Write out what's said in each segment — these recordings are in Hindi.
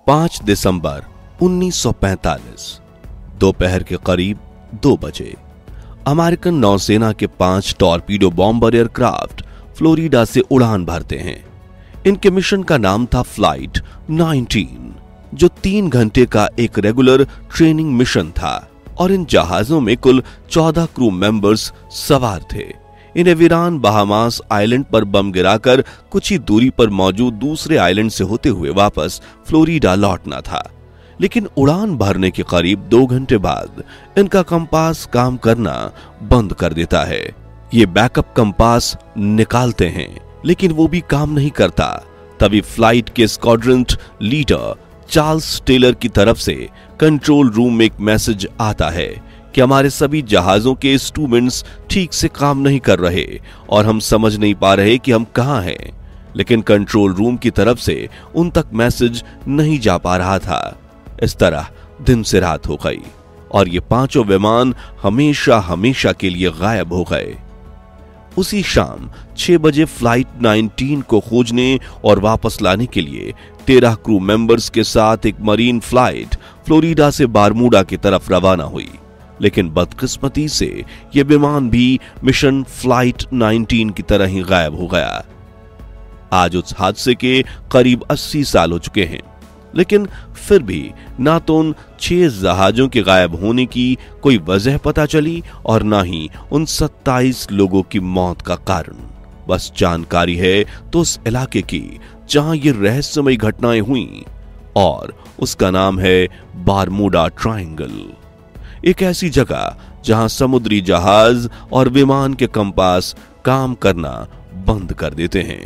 5 दिसंबर 1945 दोपहर के करीब 2 बजे अमेरिकन नौसेना के 5 टॉर्पीडो बॉम्बर एयरक्राफ्ट फ्लोरिडा से उड़ान भरते हैं। इनके मिशन का नाम था फ्लाइट 19, जो 3 घंटे का एक रेगुलर ट्रेनिंग मिशन था और इन जहाजों में कुल 14 क्रू मेंबर्स सवार थे। इन्हें वीरान बहामास आइलैंड पर बम गिराकर कुछ ही दूरी पर मौजूद दूसरे आइलैंड से होते हुए वापस फ्लोरिडा लौटना था, लेकिन उड़ान भरने के करीब 2 घंटे बाद इनका कंपास काम करना बंद कर देता है। ये बैकअप कंपास निकालते हैं, लेकिन वो भी काम नहीं करता। तभी फ्लाइट के स्क्वाड्रन लीडर चार्ल्स टेलर की तरफ से कंट्रोल रूम में एक मैसेज आता है कि हमारे सभी जहाजों के इंस्ट्रूमेंट्स ठीक से काम नहीं कर रहे और हम समझ नहीं पा रहे कि हम कहां हैं। लेकिन कंट्रोल रूम की तरफ से उन तक मैसेज नहीं जा पा रहा था। इस तरह दिन से रात हो गई और ये 5 विमान हमेशा हमेशा के लिए गायब हो गए। उसी शाम 6 बजे फ्लाइट 19 को खोजने और वापस लाने के लिए 13 क्रू मेंबर्स के साथ एक मरीन फ्लाइट फ्लोरिडा से बारमूडा की तरफ रवाना हुई, लेकिन बदकिस्मती से यह विमान भी मिशन फ्लाइट 19 की तरह ही गायब हो गया। आज उस हादसे के करीब 80 साल हो चुके हैं, लेकिन फिर भी ना तो उन 6 जहाजों के गायब होने की कोई वजह पता चली और ना ही उन 27 लोगों की मौत का कारण। बस जानकारी है तो उस इलाके की जहां ये रहस्यमयी घटनाएं हुई, और उसका नाम है बारमूडा ट्रायंगल। एक ऐसी जगह जहां समुद्री जहाज और विमान के कंपास काम करना बंद कर देते हैं।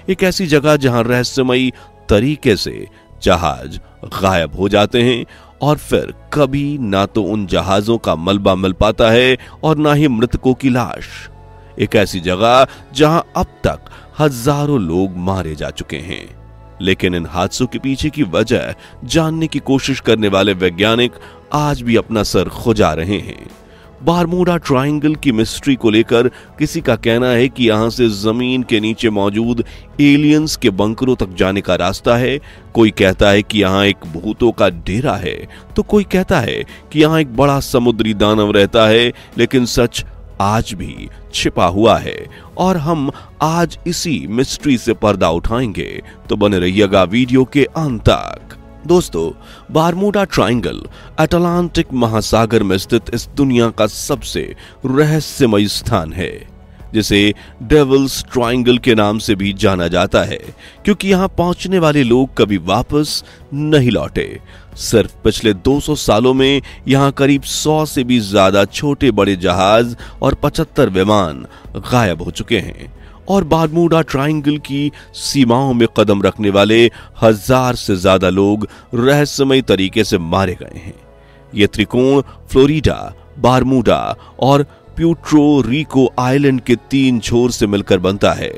एक ऐसी जगह जहां रहस्यमयी तरीके से जहाज गायब हो जाते हैं और फिर कभी ना तो उन जहाजों का मलबा मिल पाता है और ना ही मृतकों की लाश। एक ऐसी जगह जहां अब तक हजारों लोग मारे जा चुके हैं, लेकिन इन हादसों के पीछे की वजह जानने की कोशिश करने वाले वैज्ञानिक आज भी अपना सर खुजा रहे हैं। बारमूडा ट्रायंगल की मिस्ट्री को लेकर किसी का कहना है कि यहां से जमीन के नीचे मौजूद एलियंस के बंकरों तक जाने का रास्ता है। कोई कहता है कि यहां एक भूतों का डेरा है, तो कोई कहता है कि यहां एक बड़ा समुद्री दानव रहता है, लेकिन सच आज भी छिपा हुआ है और हम आज इसी मिस्ट्री से पर्दा उठाएंगे। तो बने रहिएगा वीडियो के अंत तक। दोस्तों, बारमूडा ट्रायंगल अटलांटिक महासागर में स्थित इस दुनिया का सबसे रहस्यमय स्थान है, जिसे डेविल्स ट्रायंगल के नाम से भी जाना जाता है, क्योंकि यहां पहुंचने वाले लोग कभी वापस नहीं लौटे। सिर्फ पिछले 200 सालों में यहां करीब 100 से भी ज्यादा छोटे बड़े जहाज और 75 विमान गायब हो चुके हैं और बारमूडा ट्रायंगल की सीमाओं में कदम रखने वाले 1000 से ज्यादा लोग रहस्यमय तरीके से मारे गए हैं। यह त्रिकोण फ्लोरिडा, बारमूडा और प्यूर्टो रिको आइलैंड के 3 छोर से मिलकर बनता है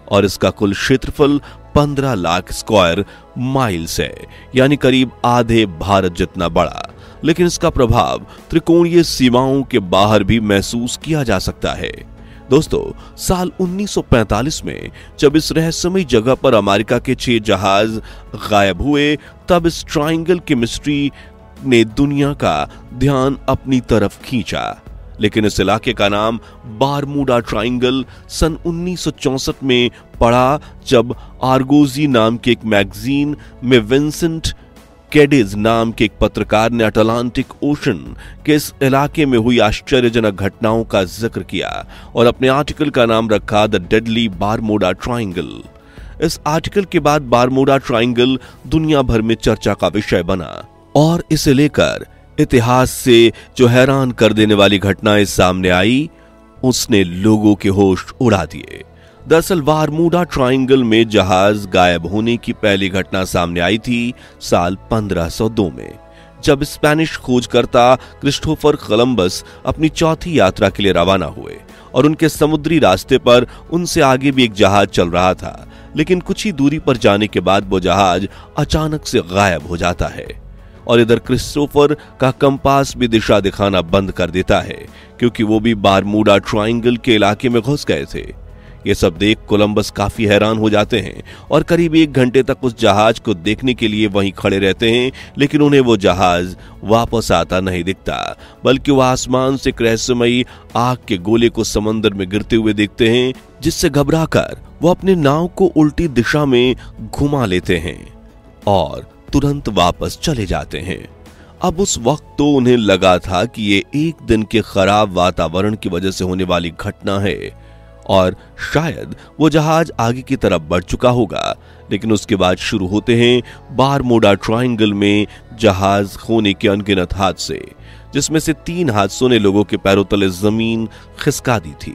और इसका कुल क्षेत्रफल 15 लाख स्क्वायर माइल्स है, यानी करीब आधे भारत जितना बड़ा। लेकिन इसका प्रभाव त्रिकोणीय सीमाओं के बाहर भी महसूस किया जा सकता है। दोस्तों, साल 1945 में जब इस रहस्यमयी जगह पर अमेरिका के 6 जहाज गायब हुए, तब इस ट्रायंगल की मिस्ट्री ने दुनिया का ध्यान अपनी तरफ खींचा। लेकिन इस इलाके का नाम बारमूडा ट्रायंगल सन 1964 में पड़ा, जब आर्गोजी नाम के एक मैगजीन में विंसेंट कैडिज नाम के एक पत्रकार ने अटलांटिक ओशन के इस इलाके में हुई आश्चर्यजनक घटनाओं का जिक्र किया और अपने आर्टिकल का नाम रखा द डेडली बारमूडा ट्रायंगल। इस आर्टिकल के बाद बारमूडा ट्रायंगल दुनिया भर में चर्चा का विषय बना और इसे लेकर इतिहास से जो हैरान कर देने वाली घटनाएं सामने आई, उसने लोगों के होश उड़ा दिए। दरअसल बारमूडा ट्रायंगल में जहाज गायब होने की पहली घटना सामने आई थी साल 1502 में, जब स्पेनिश खोजकर्ता क्रिस्टोफर कोलंबस अपनी चौथी यात्रा के लिए रवाना हुए और उनके समुद्री रास्ते पर उनसे आगे भी एक जहाज चल रहा था। लेकिन कुछ ही दूरी पर जाने के बाद वो जहाज अचानक से गायब हो जाता है और इधर क्रिस्टोफर का कंपास भी दिशा दिखाना बंद कर देता है, क्योंकि वो भी बारमूडा ट्रायंगल के इलाके में घुस गए थे। ये सब देख कोलंबस काफी हैरान हो जाते हैं और करीब 1 घंटे तक उस जहाज को देखने के लिए वहीं खड़े रहते हैं, लेकिन उन्हें वो जहाज वापस आता नहीं दिखता, बल्कि वो आसमान से एक रहस्यमयी आग के गोले को समंदर में गिरते हुए देखते हैं, जिससे घबराकर वो अपने नाव को उल्टी दिशा में घुमा लेते हैं और तुरंत वापस चले जाते हैं। अब उस वक्त तो उन्हें लगा था कि ये एक दिन के खराब वातावरण की वजह से होने वाली घटना है और शायद वो जहाज आगे की तरफ बढ़ चुका होगा, लेकिन उसके बाद शुरू होते हैं बारमूडा ट्रायंगल में जहाज खोने के अनगिनत हादसे, जिसमें से 3 हादसों ने लोगों के पैरों तले जमीन खिसका दी थी।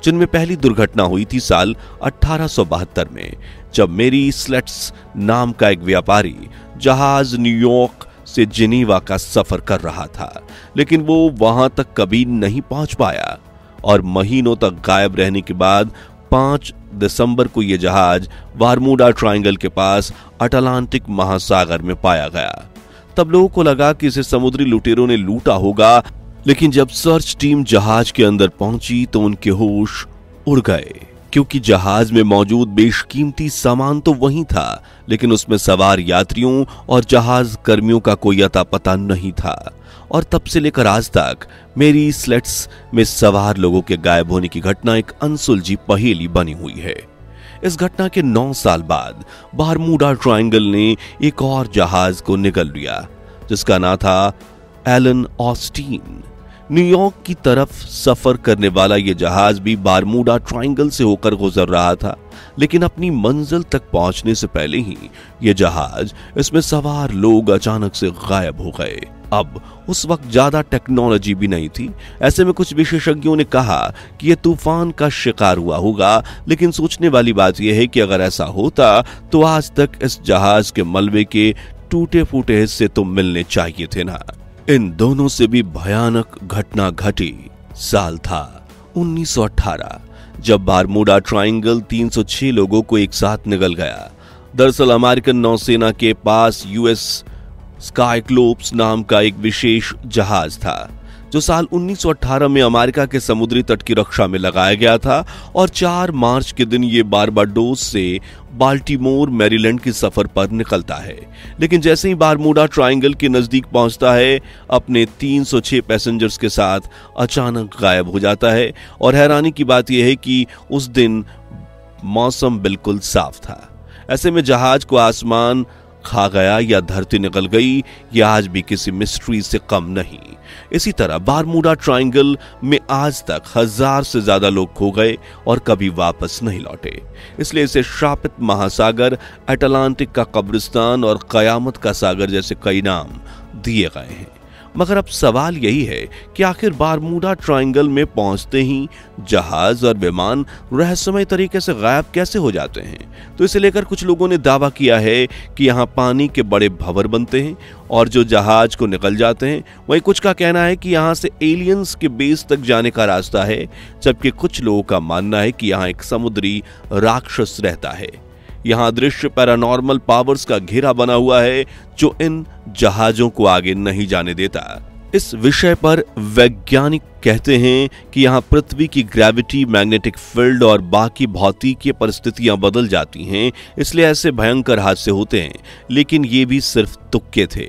जिनमें पहली दुर्घटना हुई थी साल 1872 में, जब मेरी स्लेट्स नाम का एक व्यापारी जहाज न्यूयॉर्क से जिनीवा का सफर कर रहा था, लेकिन वो वहां तक कभी नहीं पहुंच पाया और महीनों तक गायब रहने के बाद 5 दिसंबर को यह जहाज बारमूडा ट्रायंगल के पास अटलांटिक महासागर में पाया गया। तब लोगों को लगा कि इसे समुद्री लुटेरों ने लूटा होगा, लेकिन जब सर्च टीम जहाज के अंदर पहुंची तो उनके होश उड़ गए, क्योंकि जहाज में मौजूद बेशकीमती सामान तो वहीं था, लेकिन उसमें सवार यात्रियों और जहाज कर्मियों का कोई अता पता नहीं था। और तब से लेकर आज तक मेरी स्लेट्स में सवार लोगों के गायब होने की घटना एक अनसुलझी पहेली बनी हुई है। इस घटना के 9 साल बाद बारमूडा ट्रायंगल ने एक और जहाज को निगल लिया, जिसका नाम था एलन ऑस्टीन। न्यूयॉर्क की तरफ सफर करने वाला यह जहाज भी बारमूडा ट्रायंगल से होकर गुजर रहा था, लेकिन अपनी मंजिल तक पहुंचने से पहले ही यह जहाज, इसमें सवार लोग अचानक से गायब हो गए। अब उस वक्त ज्यादा टेक्नोलॉजी भी नहीं थी। ऐसे में कुछ विशेषज्ञों ने कहा कि यह तूफान का शिकार हुआ होगा, लेकिन सोचने वाली बात यह है कि अगर ऐसा होता तो आज तक इस जहाज के मलबे के टूटे फूटे हिस्से तो मिलने चाहिए थे ना। इन दोनों से भी भयानक घटना घटी। साल था 1918, जब बारमूडा ट्रायंगल 306 लोगों को एक साथ निगल गया। दरअसल अमेरिकन नौसेना के पास यूएस स्काइक्लोप्स नाम का एक विशेष जहाज था, जो साल 1918 में अमेरिका के समुद्री तट की रक्षा में लगाया गया था और 4 मार्च के दिन ये बारबाडोस से बाल्टीमोर मैरीलैंड के सफर पर निकलता है। लेकिन जैसे ही बारमूडा ट्रायंगल के नजदीक पहुंचता है, अपने 306 पैसेंजर्स के साथ अचानक गायब हो जाता है। और हैरानी की बात यह है कि उस दिन मौसम बिल्कुल साफ था। ऐसे में जहाज को आसमान खा गया या धरती निकल गई, यह आज भी किसी मिस्ट्री से कम नहीं। इसी तरह बारमूडा ट्रायंगल में आज तक 1000 से ज्यादा लोग खो गए और कभी वापस नहीं लौटे। इसलिए इसे श्रापित महासागर, अटलांटिक का कब्रिस्तान और कयामत का सागर जैसे कई नाम दिए गए हैं। मगर अब सवाल यही है कि आखिर बारमूडा ट्रायंगल में पहुंचते ही जहाज और विमान रहस्यमय तरीके से गायब कैसे हो जाते हैं? तो इसे लेकर कुछ लोगों ने दावा किया है कि यहाँ पानी के बड़े भंवर बनते हैं और जो जहाज को निकल जाते हैं। वहीं कुछ का कहना है कि यहाँ से एलियंस के बेस तक जाने का रास्ता है, जबकि कुछ लोगों का मानना है कि यहाँ एक समुद्री राक्षस रहता है। यहाँ दृश्य पैरानॉर्मल पावर्स का घेरा बना हुआ है, जो इन जहाजों को आगे नहीं जाने देता। इस विषय पर वैज्ञानिक कहते हैं कि यहाँ पृथ्वी की ग्रेविटी, मैग्नेटिक फील्ड और बाकी भौतिकीय परिस्थितियां बदल जाती हैं, इसलिए ऐसे भयंकर हादसे होते हैं। लेकिन ये भी सिर्फ तुक्के थे,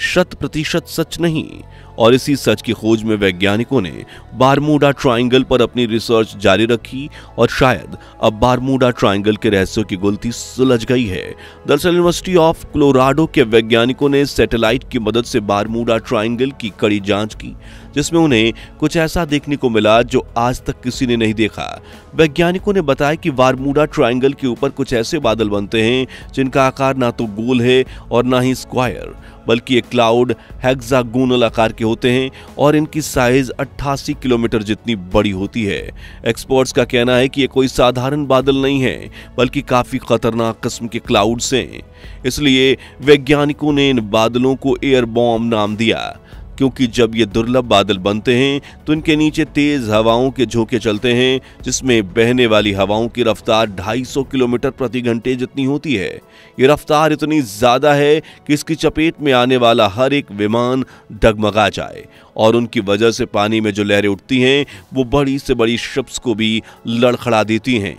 100% सच नहीं। और इसी सच की खोज में वैज्ञानिकों ने बारमूडा ट्रायंगल पर अपनी रिसर्च जारी रखी और शायद अब बारमूडा ट्रायंगल के रहस्यों की गुत्थी सुलझ गई है। दरअसल यूनिवर्सिटी ऑफ कोलोराडो के वैज्ञानिकों ने सैटेलाइट की मदद से बारमूडा ट्रायंगल की कड़ी जांच की, जिसमें उन्हें कुछ ऐसा देखने को मिला जो आज तक किसी ने नहीं देखा। वैज्ञानिकों ने बताया कि बारमूडा ट्रायंगल के ऊपर कुछ ऐसे बादल बनते हैं जिनका आकार ना तो गोल है और ना ही स्क्वायर, बल्कि एक क्लाउड हेक्सागोनल आकार के होते हैं और इनकी साइज 88 किलोमीटर जितनी बड़ी होती है। एक्सपर्ट्स का कहना है कि ये कोई साधारण बादल नहीं है, बल्कि काफी खतरनाक किस्म के क्लाउड्स हैं। इसलिए वैज्ञानिकों ने इन बादलों को एयर बॉम्ब नाम दिया, क्योंकि जब ये दुर्लभ बादल बनते हैं तो इनके नीचे तेज हवाओं के झोंके चलते हैं, जिसमें बहने वाली हवाओं की रफ्तार 250 किलोमीटर प्रति घंटे जितनी होती है। ये रफ्तार इतनी ज्यादा है कि इसकी चपेट में आने वाला हर एक विमान डगमगा जाए और उनकी वजह से पानी में जो लहरें उठती हैं वो बड़ी से बड़ी शिप्स को भी लड़खड़ा देती हैं।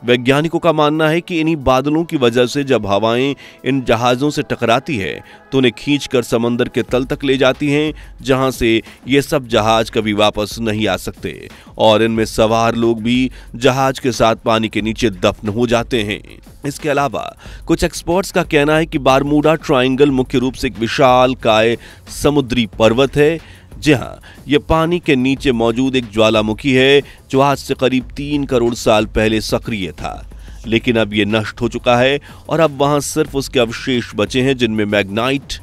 वैज्ञानिकों का मानना है कि इन्हीं बादलों की वजह से जब हवाएं इन जहाजों से टकराती है तो उन्हें खींचकर समंदर के तल तक ले जाती हैं, जहां से ये सब जहाज कभी वापस नहीं आ सकते और इनमें सवार लोग भी जहाज के साथ पानी के नीचे दफन हो जाते हैं। इसके अलावा कुछ एक्सपर्ट्स का कहना है कि बारमूडा ट्रायंगल मुख्य रूप से एक विशालकाय समुद्री पर्वत है। जी हाँ, यह पानी के नीचे मौजूद एक ज्वालामुखी है जो आज से करीब 3 करोड़ साल पहले सक्रिय था, लेकिन अब यह नष्ट हो चुका है और अब वहां सिर्फ उसके अवशेष बचे हैं, जिनमें मैग्नाइट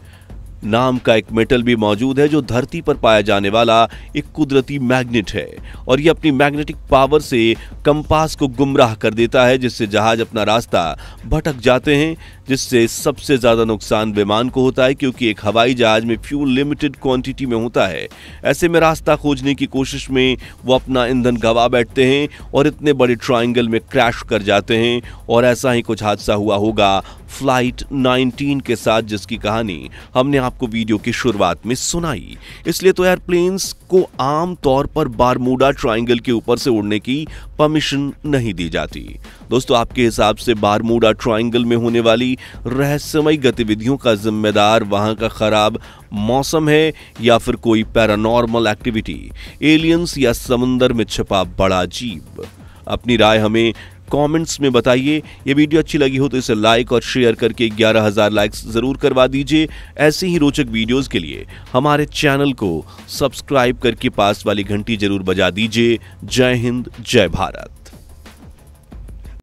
नाम का एक मेटल भी मौजूद है जो धरती पर पाया जाने वाला एक कुदरती मैग्नेट है और यह अपनी मैग्नेटिक पावर से कंपास को गुमराह कर देता है, जिससे जहाज अपना रास्ता भटक जाते हैं, जिससे सबसे ज्यादा नुकसान विमान को होता है क्योंकि एक हवाई जहाज में फ्यूल लिमिटेड क्वांटिटी में होता है। ऐसे में रास्ता खोजने की कोशिश में वो अपना ईंधन गवा बैठते हैं और इतने बड़े ट्रायंगल में क्रैश कर जाते हैं और ऐसा ही कुछ हादसा हुआ होगा फ्लाइट 19 के साथ, जिसकी कहानी हमने आपको वीडियो की शुरुआत में सुनाई। इसलिए तो एयरप्लेन्स को आम तौर पर बारमूडा ट्रायंगल के ऊपर से उड़ने की परमिशन नहीं दी जाती। दोस्तों, आपके हिसाब से बारमूडा ट्रायंगल में होने वाली रहस्यमयी गतिविधियों का जिम्मेदार वहां का खराब मौसम है या फिर कोई पैरानॉर्मल एक्टिविटी, एलियंस या समुंदर में छिपा बड़ा जीव? अपनी राय हमें कमेंट्स में बताइए। ये वीडियो अच्छी लगी हो तो इसे लाइक और शेयर करके 11,000 लाइक्स जरूर करवा दीजिए। ऐसे ही रोचक वीडियोस के लिए हमारे चैनल को सब्सक्राइब करके पास वाली घंटी जरूर बजा दीजिए। जय हिंद, जय भारत।